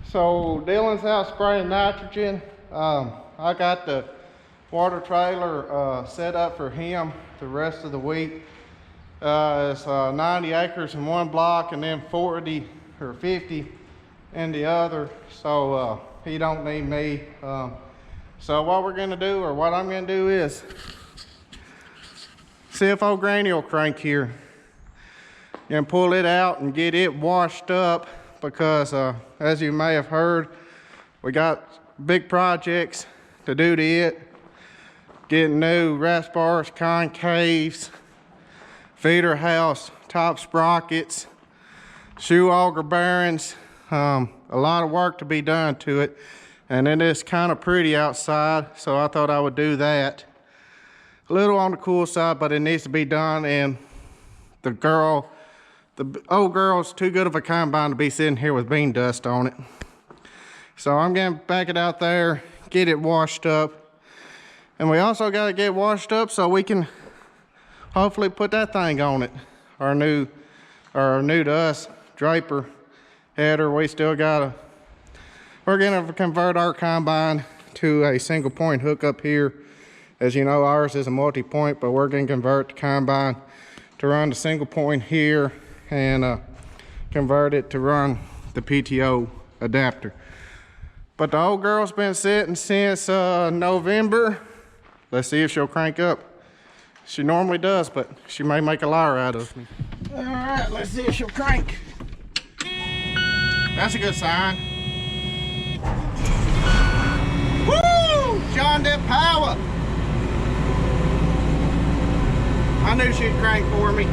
So Dylan's out spraying nitrogen. I got the water trailer set up for him the rest of the week. It's 90 acres in one block and then 40 or 50 in the other. So he don't need me. So what we're gonna do, or what I'm gonna do, is see if old Granny will crank here and pull it out and get it washed up, because as you may have heard, we got big projects to do to it. Getting new rasp bars, concaves, feeder house, top sprockets, shoe auger bearings. A lot of work to be done to it, and it is kind of pretty outside, so I thought I would do that. A little on the cool side, but it needs to be done, and the old girl's too good of a combine to be sitting here with bean dust on it. So I'm gonna back it out there, get it washed up. And we also gotta get washed up so we can hopefully put that thing on it. Our new to us draper header. We're gonna convert our combine to a single point hookup here. As you know, ours is a multi-point, but we're gonna convert the combine to run the single point here and convert it to run the PTO adapter. But the old girl's been sitting since November. Let's see if she'll crank up. She normally does, but she may make a liar out of me. All right, let's see if she'll crank. That's a good sign. Woo! John Deere power. I knew she'd crank for me.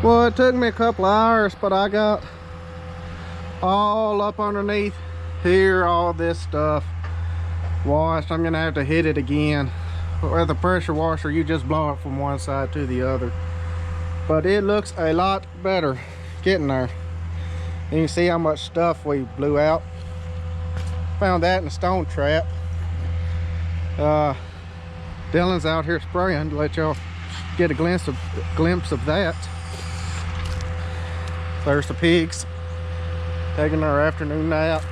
Well, it took me a couple of hours, but I got all up underneath here, all this stuff washed. I'm gonna have to hit it again. With a pressure washer, you just blow it from one side to the other. But it looks a lot better getting there. You can see how much stuff we blew out. Found that in a stone trap. Dylan's out here spraying to let y'all get a glimpse of that. There's the pigs taking their afternoon nap.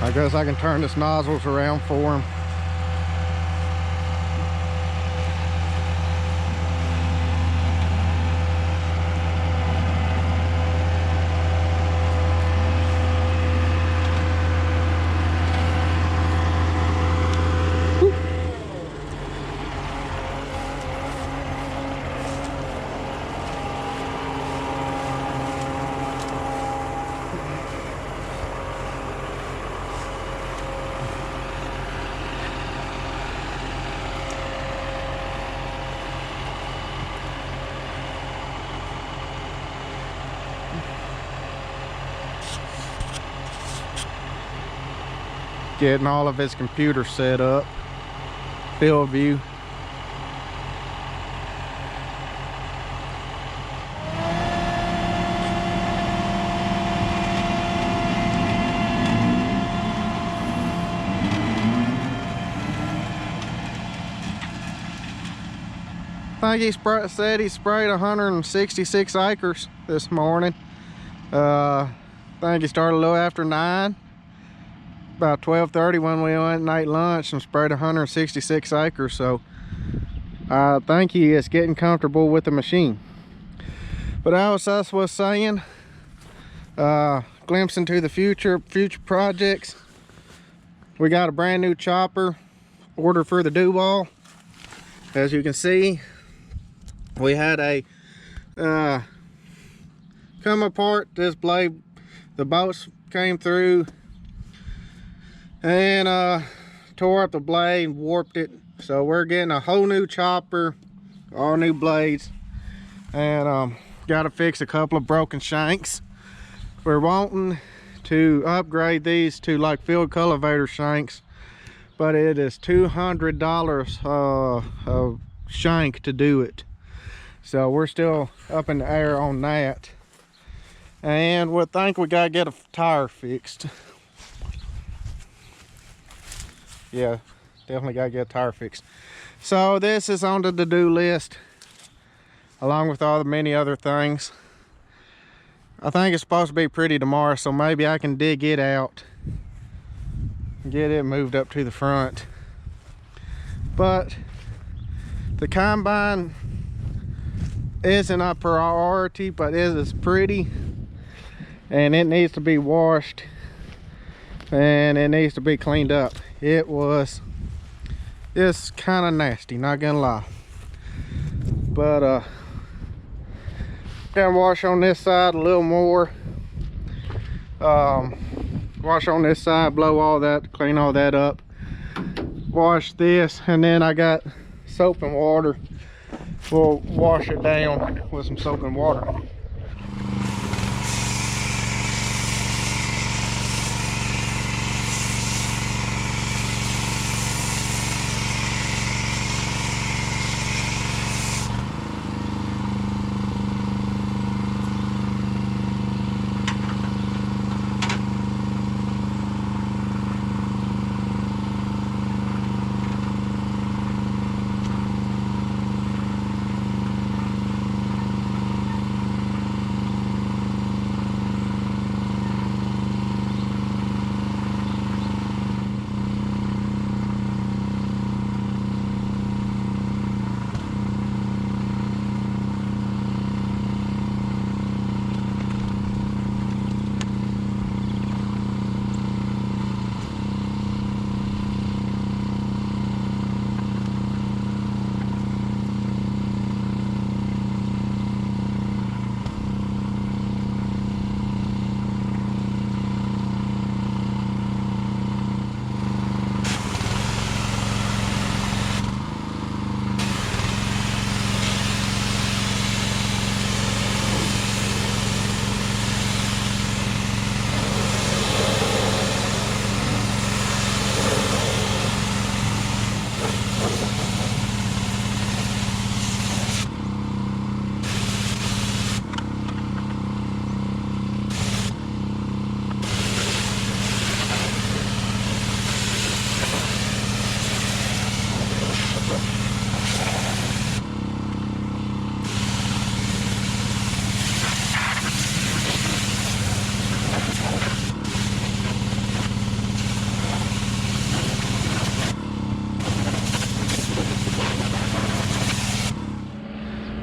I guess I can turn this nozzles around for them. Getting all of his computers set up, field view. I think he said he sprayed 166 acres this morning. I think he started a little after 9. about 12:30 when we went and ate lunch and sprayed 166 acres. So I think he is getting comfortable with the machine. But as I was saying, glimpse into the future projects. We got a brand new chopper ordered for the do-ball. As you can see, we had a come apart. This blade, the bolts came through and tore up the blade, warped it. So we're getting a whole new chopper, all new blades, and got to fix a couple of broken shanks. We're wanting to upgrade these to like field cultivator shanks, but it is $200 a shank to do it. So we're still up in the air on that. And we think we gotta get a tire fixed. Yeah, definitely gotta get a tire fixed. So this is on the to-do list, along with all the many other things. I think it's supposed to be pretty tomorrow, so maybe I can dig it out, get it moved up to the front. But the combine isn't a priority, but it is pretty, and it needs to be washed and it needs to be cleaned up. It's kind of nasty, not gonna lie. But gonna wash on this side a little more. Wash on this side, blow all that, clean all that up, wash this, and then I got soap and water. We'll wash it down with some soap and water.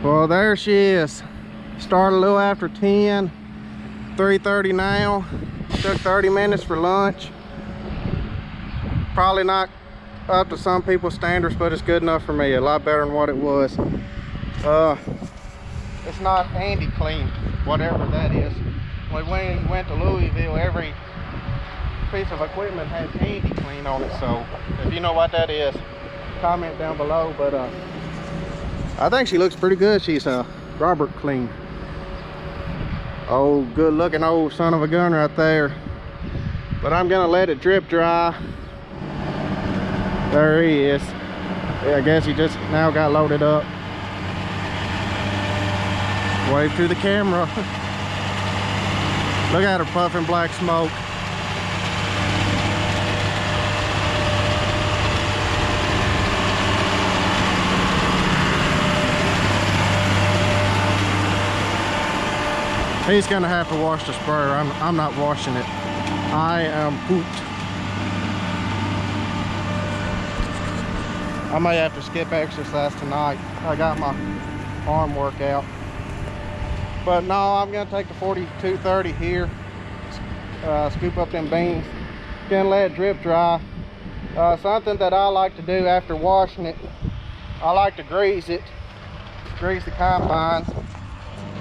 Well, there she is. Started a little after 10, 3:30 now. Took 30 minutes for lunch. Probably not up to some people's standards, but it's good enough for me. A lot better than what it was. It's not handy clean, whatever that is. When we went to Louisville, every piece of equipment has handy clean on it. So if you know what that is, comment down below. But I think she looks pretty good. She's Robert clean. Oh, good looking old son of a gun right there. But I'm gonna let it drip dry. There he is. Yeah, I guess he just now got loaded up. Wave to the camera. Look at her puffing black smoke. He's gonna have to wash the sprayer. I'm not washing it. I am pooped. I may have to skip exercise tonight. I got my arm workout. But no, I'm gonna take the 4230 here, scoop up them beans, gonna let it drip dry. Something that I like to do after washing it, I like to grease it, grease the combine,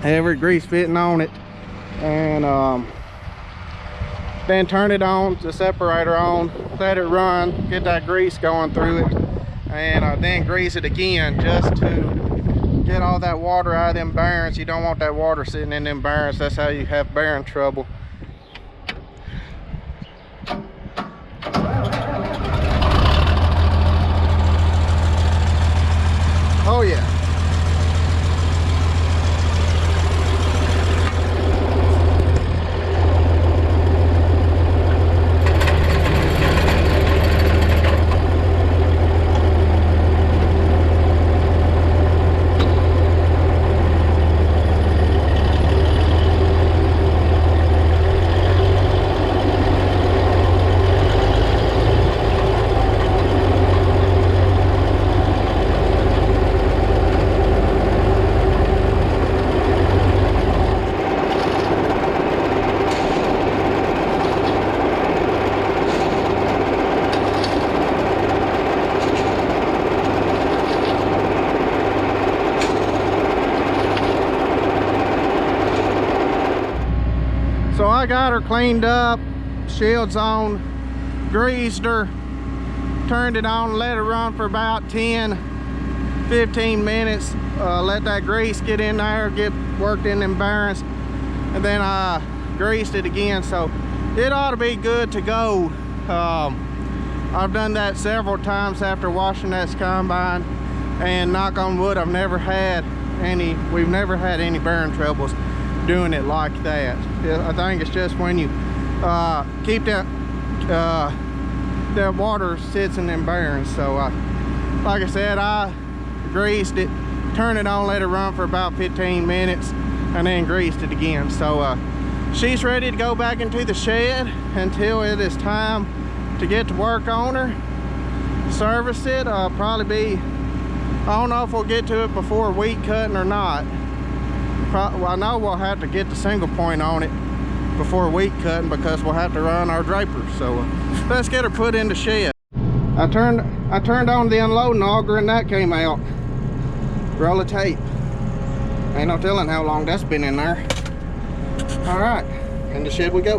every grease fitting on it, and then turn it on, the separator on, let it run, get that grease going through it, and then grease it again just to get all that water out of them bearings. You don't want that water sitting in them bearings. That's how you have bearing trouble. Oh yeah. So I got her cleaned up, shields on, greased her, turned it on, let it run for about 10-15 minutes. Let that grease get in there, get worked in them bearings, and then I greased it again. So it ought to be good to go. I've done that several times after washing that combine, and knock on wood, we've never had any bearing troubles doing it like that. I think it's just when you keep that water sits in them bearings. So like I said, I greased it, turned it on, let it run for about 15 minutes, and then greased it again. So she's ready to go back into the shed until it is time to get to work on her, service it. Probably be, I don't know if we'll get to it before wheat cutting or not. Well, I know we'll have to get the single point on it before wheat cutting because we'll have to run our drapers. So let's get her put in the shed. I turned on the unloading auger and that came out. Roll of tape. Ain't no telling how long that's been in there. All right, in the shed we go.